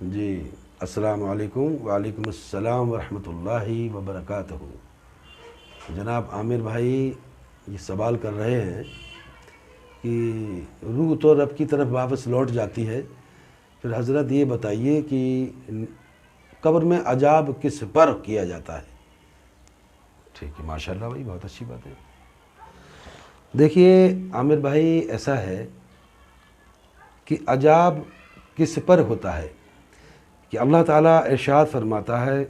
جی السلام علیکم، وعلیکم السلام ورحمۃ اللہ وبرکاتہ۔ جناب عامر بھائی یہ سوال کر رہے ہیں کہ روح تو رب کی طرف واپس لوٹ جاتی ہے، پھر حضرت یہ بتائیے کہ قبر میں عذاب کس پر کیا جاتا ہے؟ ٹھیک ہے، ماشاءاللہ بھائی، بہت اچھی بات ہے۔ دیکھیے عامر بھائی، ایسا ہے کہ عذاب کس پر ہوتا ہے کہ اللہ تعالیٰ ارشاد فرماتا ہے،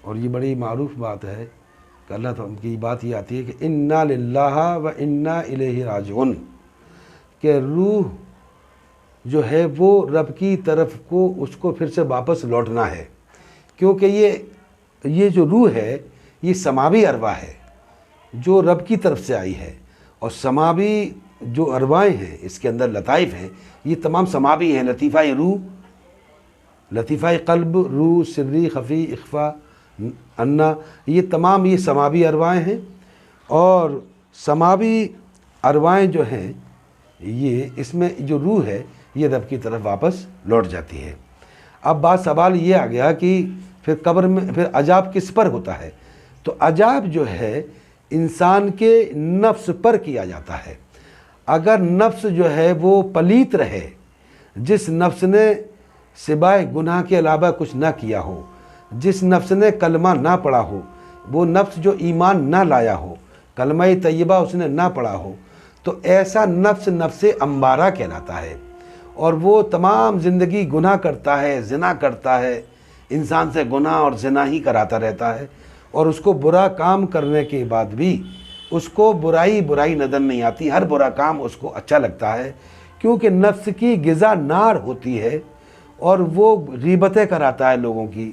اور یہ بڑی معروف بات ہے کہ اللہ تعالیٰ کی بات یہ آتی ہے کہ انا للہ و انا الیہ راجعون، کہ روح جو ہے وہ رب کی طرف کو اس کو پھر سے واپس لوٹنا ہے، کیونکہ یہ جو روح ہے یہ سماوی ارواح ہے جو رب کی طرف سے آئی ہے، اور سماوی جو ارواحیں ہیں اس کے اندر لطائف ہیں، یہ تمام سماوی ہیں۔ لطیفہ روح، لطیفہ قلب، روح، سری، خفی، اخفا، انا، یہ تمام یہ سماوی ارواحیں ہیں، اور سماوی ارواحیں جو ہیں یہ اس میں جو روح ہے یہ رب کی طرف واپس لوٹ جاتی ہے۔ اب بات سوال یہ آ گیا کہ پھر قبر میں پھر عذاب کس پر ہوتا ہے؟ تو عذاب جو ہے انسان کے نفس پر کیا جاتا ہے۔ اگر نفس جو ہے وہ پلیت رہے، جس نفس نے سوائے گناہ کے علاوہ کچھ نہ کیا ہو، جس نفس نے کلمہ نہ پڑھا ہو، وہ نفس جو ایمان نہ لایا ہو، کلمہ طیبہ اس نے نہ پڑھا ہو، تو ایسا نفس نفس امارہ کہلاتا ہے، اور وہ تمام زندگی گناہ کرتا ہے، زنا کرتا ہے، انسان سے گناہ اور زنا ہی کراتا رہتا ہے، اور اس کو برا کام کرنے کے بعد بھی اس کو برائی نظر نہیں آتی، ہر برا کام اس کو اچھا لگتا ہے، کیونکہ نفس کی غذا نار ہوتی ہے، اور وہ غیبتیں کراتا ہے، لوگوں کی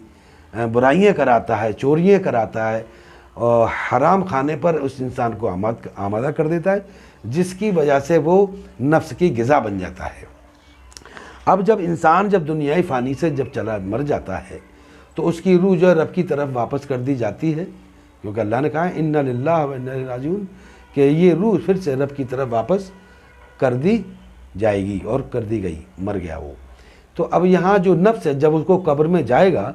برائیاں کراتا ہے، چوریاں کراتا ہے، اور حرام کھانے پر اس انسان کو آمادہ کر دیتا ہے، جس کی وجہ سے وہ نفس کی غذا بن جاتا ہے۔ اب جب انسان دنیائی فانی سے جب مر جاتا ہے تو اس کی روح جو رب کی طرف واپس کر دی جاتی ہے، کیونکہ اللہ نے کہا ہے انا للہ و انا الیہ راجعون، کہ یہ روح پھر سے رب کی طرف واپس کر دی جائے گی، اور کر دی گئی، مر گیا وہ۔ تو اب یہاں جو نفس ہے جب اس کو قبر میں جائے گا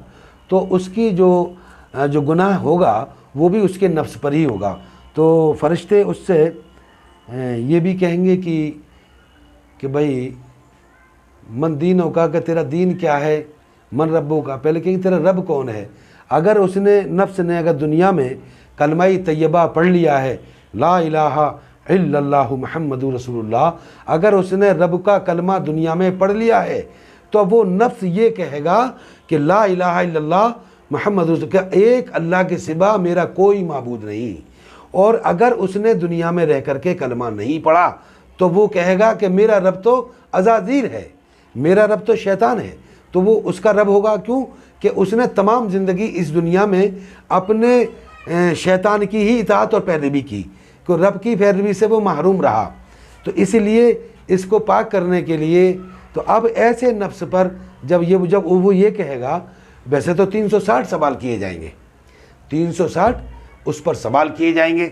تو اس کی جو گناہ ہوگا وہ بھی اس کے نفس پر ہی ہوگا، تو فرشتے اس سے یہ بھی کہیں گے کہ بھائی من دینوں کا، کہ تیرا دین کیا ہے، من ربوں کا، پہلے کہیں تیرا رب کون ہے۔ اگر اس نے نفس نے اگر دنیا میں کلمہ طیبہ پڑھ لیا ہے، لا الہ الا اللہ محمد رسول اللہ، اگر اس نے رب کا کلمہ دنیا میں پڑھ لیا ہے تو وہ نفس یہ کہے گا کہ لا الہ الا اللہ محمد رسول اللہ، کہ ایک اللہ کے سوا میرا کوئی معبود نہیں۔ اور اگر اس نے دنیا میں رہ کر کے کلمہ نہیں پڑھا تو وہ کہے گا کہ میرا رب تو عزازیل ہے، میرا رب تو شیطان ہے، تو وہ اس کا رب ہوگا۔ کیوں؟ کہ اس نے تمام زندگی اس دنیا میں اپنے شیطان کی ہی اطاعت اور پیروی کی، کہ رب کی پیروی سے وہ محروم رہا، تو اس لیے اس کو پاک کرنے کے لیے تو اب ایسے نفس پر جب وہ یہ کہے گا، ویسے تو 360 سوال کیے جائیں گے، 360 اس پر سوال کیے جائیں گے،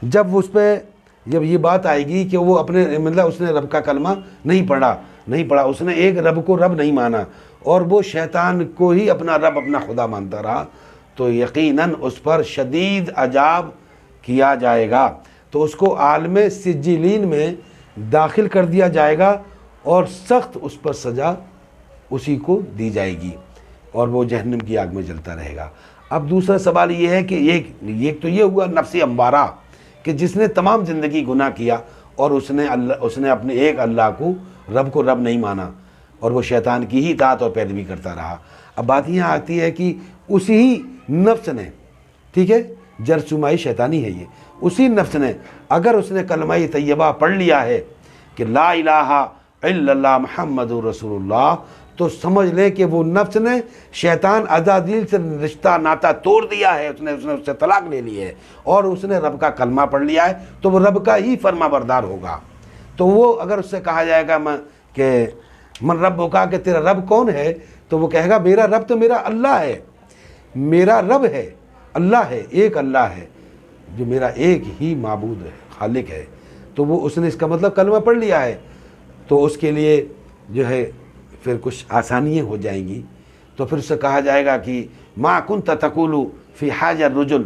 جب یہ بات آئے گی کہ وہ اس نے رب کا کلمہ نہیں پڑھا، اس نے ایک رب کو رب نہیں مانا، اور وہ شیطان کو ہی اپنا رب، اپنا خدا مانتا رہا، تو یقیناً اس پر شدید عذاب کیا جائے گا، تو اس کو عالم سجلین میں داخل کر دیا جائے گا، اور سخت اس پر سزا اسی کو دی جائے گی، اور وہ جہنم کی آگ میں جلتا رہے گا۔ اب دوسرا سوال یہ ہے کہ ایک تو یہ ہوا نفس امارہ، کہ جس نے تمام زندگی گناہ کیا، اور اس نے اپنے ایک اللہ کو رب نہیں مانا، اور وہ شیطان کی ہی اطاعت اور پیروی کرتا رہا۔ اب بات یہاں آتی ہے کہ اسی نفس نے، ٹھیک ہے، جرثومائی شیطانی ہے یہ، اسی نفس نے اگر اس نے کلمہ طیبہ پڑھ لیا ہے کہ لا الہ الا اللہ محمد رسول اللہ، تو سمجھ لیں کہ وہ نفس نے شیطان عزازیل سے رشتہ ناتا توڑ دیا ہے، اس نے اس سے طلاق لے لی ہے، اور اس نے رب کا کلمہ پڑھ لیا ہے، تو وہ رب کا ہی فرما بردار ہوگا۔ تو وہ اگر اس سے کہا جائے گا کہ من رب کا، کہ تیرا رب کون ہے، تو وہ کہے گا میرا رب تو میرا اللہ ہے، میرا رب ہے، اللہ ہے، ایک اللہ ہے جو میرا ایک ہی معبود ہے، خالق ہے۔ تو وہ اس نے اس کا مطلب کلمہ پڑھ لیا ہے، تو اس کے لیے جو ہے پھر کچھ آسانیاں ہو جائیں گی، تو پھر اس سے کہا جائے گا کہ ما کنت تقول فی حاج الرجل،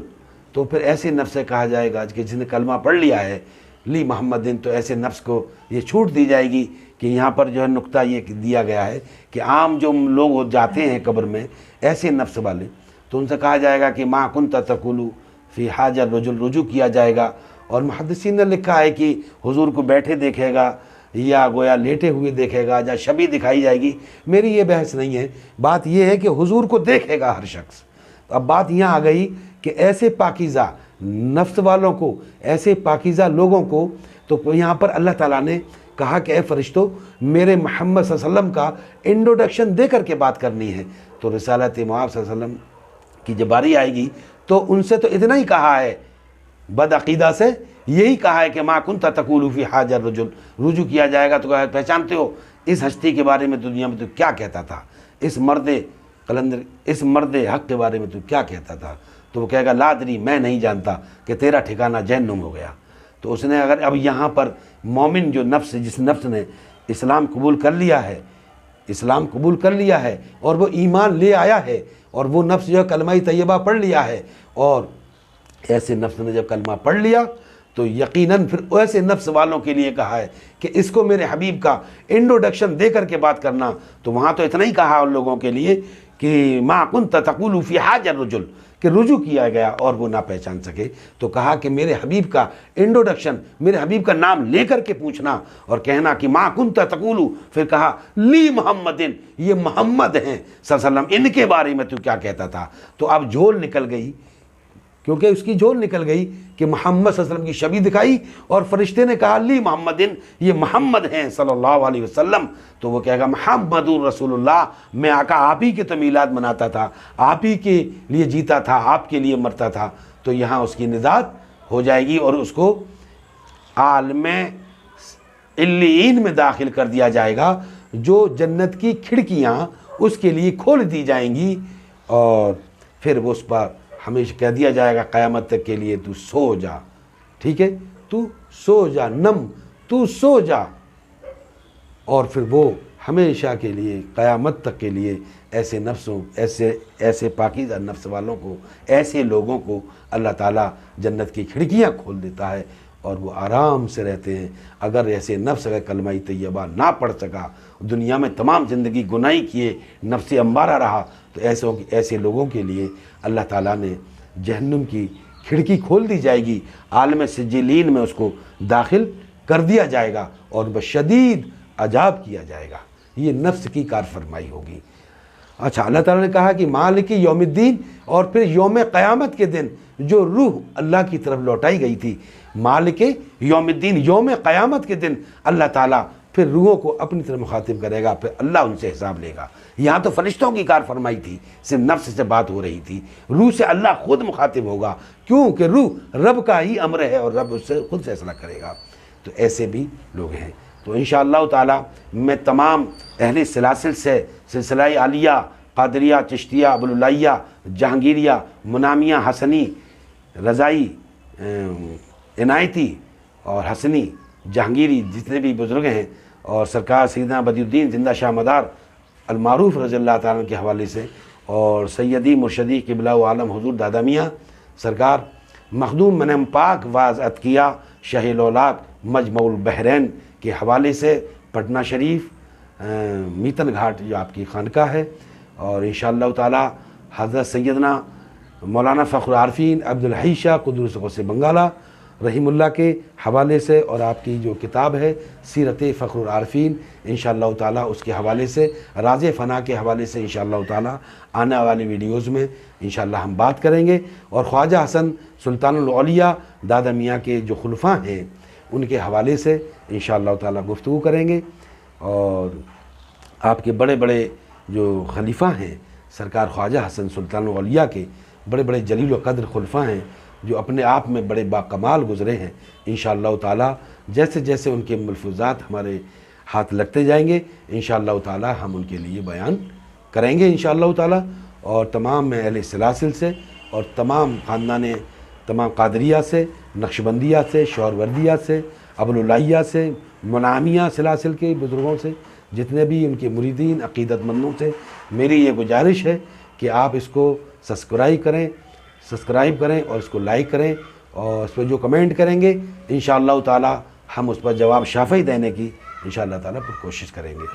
تو پھر ایسے نفس سے کہا جائے گا کہ جس نے کلمہ پڑھ لیا ہے لی محمدن، تو ایسے نفس کو یہ چھوٹ دی جائے گی کہ یہاں پر جو ہے نقطہ یہ دیا گیا ہے کہ عام جو لوگ جاتے ہیں قبر میں ایسے نفس والے، تو ان سے کہا جائے گا کہ ما کنت تقول فی حاج الرجل، رجوع کیا جائے گا۔ اور محدثین نے لکھا ہے کہ حضور کو بیٹھے دیکھے گا یا گویا لیٹے ہوئے دیکھے گا یا شبیہ دکھائی جائے گی، میری یہ بحث نہیں ہے، بات یہ ہے کہ حضور کو دیکھے گا ہر شخص۔ اب بات یہاں آ گئی کہ ایسے پاکیزہ نفس والوں کو، ایسے پاکیزہ لوگوں کو، تو یہاں پر اللہ تعالیٰ نے کہا کہ اے فرشتوں میرے محمد صلی اللہ علیہ وسلم کا انٹروڈکشن دے کر کے بات کرنی ہے۔ تو رسالت مآب صلی اللہ علیہ وسلم کی جب باری آئے گی تو ان سے تو اتنا ہی کہا ہے، بد عقیدہ سے یہی کہا ہے کہ ما کنت تقول فی حاج الرجل، رجوع کیا جائے گا تو کہا پہچانتے ہو اس ہستی کے بارے میں دنیا میں تو کیا کہتا تھا، اس مرد حق کے بارے میں تو کیا کہتا تھا؟ تو وہ کہے گا لا ادری، میں نہیں جانتا کہ تیرا ٹھکانہ جہنم ہو گیا۔ تو اس نے اگر اب یہاں پر مومن جو نفس، جس نفس نے اسلام قبول کر لیا ہے اور وہ ایمان لے آیا ہے، اور وہ نفس جو ہے کلمہ طیبہ پڑھ لیا ہے، اور ایسے نفس نے جب کلمہ پڑھ لیا تو یقیناً پھر ایسے نفس والوں کے لیے کہا ہے کہ اس کو میرے حبیب کا انٹروڈکشن دے کر کے بات کرنا۔ تو وہاں تو اتنا ہی کہا ان لوگوں کے لیے کہ ما کنت تقول فی حاج الرجل، کہ رجوع کیا گیا اور وہ نہ پہچان سکے، تو کہا کہ میرے حبیب کا انٹروڈکشن، میرے حبیب کا نام لے کر کے پوچھنا اور کہنا کہ ما کنت تقول، پھر کہا لی محمدن، یہ محمد ہیں صلی اللہ علیہ وسلم، ان کے بارے میں تو کیا کہتا تھا؟ تو اب جھول نکل گئی، کیونکہ اس کی جھول نکل گئی کہ محمد صلی اللہ علیہ وسلم کی شبیہ دکھائی اور فرشتے نے کہا لی محمدن، یہ محمد ہیں صلی اللہ علیہ وسلم۔ تو وہ کہے گا محمد رسول اللہ، میں آقا آپ ہی کے تو میلاد مناتا تھا، آپ ہی کے لیے جیتا تھا، آپ کے لیے مرتا تھا۔ تو یہاں اس کی نجات ہو جائے گی اور اس کو عالم علیین میں داخل کر دیا جائے گا، جو جنت کی کھڑکیاں اس کے لیے کھول دی جائیں گی، اور پھر وہ اس پر ہمیشہ کہہ دیا جائے گا قیامت تک کے لیے تو سو جا، ٹھیک ہے، تو سو جا، نم، تو سو جا، اور پھر وہ ہمیشہ کے لیے قیامت تک کے لیے ایسے نفسوں، ایسے پاکیزہ نفس والوں کو، ایسے لوگوں کو اللہ تعالیٰ جنت کی کھڑکیاں کھول دیتا ہے اور وہ آرام سے رہتے ہیں۔ اگر ایسے نفس اگر کلمہ طیبہ نہ پڑھ سکا، دنیا میں تمام زندگی گناہی کیے، نفس امارہ رہا، تو ایسے لوگوں کے لیے اللہ تعالیٰ نے جہنم کی کھڑکی کھول دی جائے گی، عالم سجلین میں اس کو داخل کر دیا جائے گا اور بشدید عذاب کیا جائے گا۔ یہ نفس کی کار فرمائی ہوگی۔ اچھا، اللہ تعالیٰ نے کہا کہ مالک یوم الدین، اور پھر یوم قیامت کے دن جو روح اللہ کی طرف لوٹائی گئی تھی، مالک یوم الدین، یوم قیامت کے دن اللہ تعالیٰ پھر روحوں کو اپنی طرف مخاطب کرے گا، پھر اللہ ان سے حساب لے گا۔ یہاں تو فرشتوں کی کار فرمائی تھی، صرف نفس سے بات ہو رہی تھی، روح سے اللہ خود مخاطب ہوگا، کیونکہ روح رب کا ہی امر ہے اور رب اس سے خود فیصلہ کرے گا۔ تو ایسے بھی لوگ ہیں۔ تو انشاءاللہ تعالی میں تمام اہل سلاسل سے، سلسلہ عالیہ، قادریہ، چشتیہ، ابوالعلیہ، جہانگیریہ، منامیہ، حسنی، رضائی، عنایتی اور حسنی، جہانگیری، جتنے بھی بزرگ ہیں، اور سرکار سیدنا بدی الدین زندہ شاہ مدار المعروف رضی اللہ تعالیٰ کے حوالے سے، اور سیدی مرشدی قبلہ و عالم حضور دادا میاں سرکار، مخدوم منم پاک واز عتقیہ شاہ لولاک مجمع البحرین کے حوالے سے، پٹنہ شریف میتن گھاٹ جو آپ کی خانقاہ ہے، اور انشاءاللہ تعالی حضرت سیدنا مولانا فخر العارفین عبدالحی شاہ قدوس قدس بنگالہ رحم اللہ کے حوالے سے، اور آپ کی جو کتاب ہے سیرت فخر العارفین، انشاءاللہ تعالی اس کے حوالے سے، راز فنا کے حوالے سے انشاءاللہ تعالی آنے والی ویڈیوز میں انشاءاللہ ہم بات کریں گے، اور خواجہ حسن سلطان الاولیاء دادا میاں کے جو خلفاء ہیں ان کے حوالے سے انشاءاللہ تعالی گفتگو کریں گے، اور آپ کے بڑے بڑے جو خلیفہ ہیں سرکار خواجہ حسن سلطان الاولیاء کے بڑے بڑے جلیل و قدر خلفاء ہیں، جو اپنے آپ میں بڑے باکمال گزرے ہیں، انشاءاللہ تعالی جیسے جیسے ان کے ملفوظات ہمارے ہاتھ لگتے جائیں گے انشاءاللہ تعالی ہم ان کے لیے بیان کریں گے انشاءاللہ تعالی، اور تمام اہل سلاسل سے، اور تمام خاندان، تمام قادریہ سے، نقشبندیہ سے، شوروردیہ سے، ابوالعلیہ سے، منامیہ سلاسل کے بزرگوں سے، جتنے بھی ان کے مریدین عقیدت مندوں سے میری یہ گزارش ہے کہ آپ اس کو سبسکرائب کریں اور اس کو لائک کریں، اور اس پہ جو کمنٹ کریں گے انشاءاللہ تعالی ہم اس پر جواب شافی دینے کی انشاءاللہ تعالی پر کوشش کریں گے۔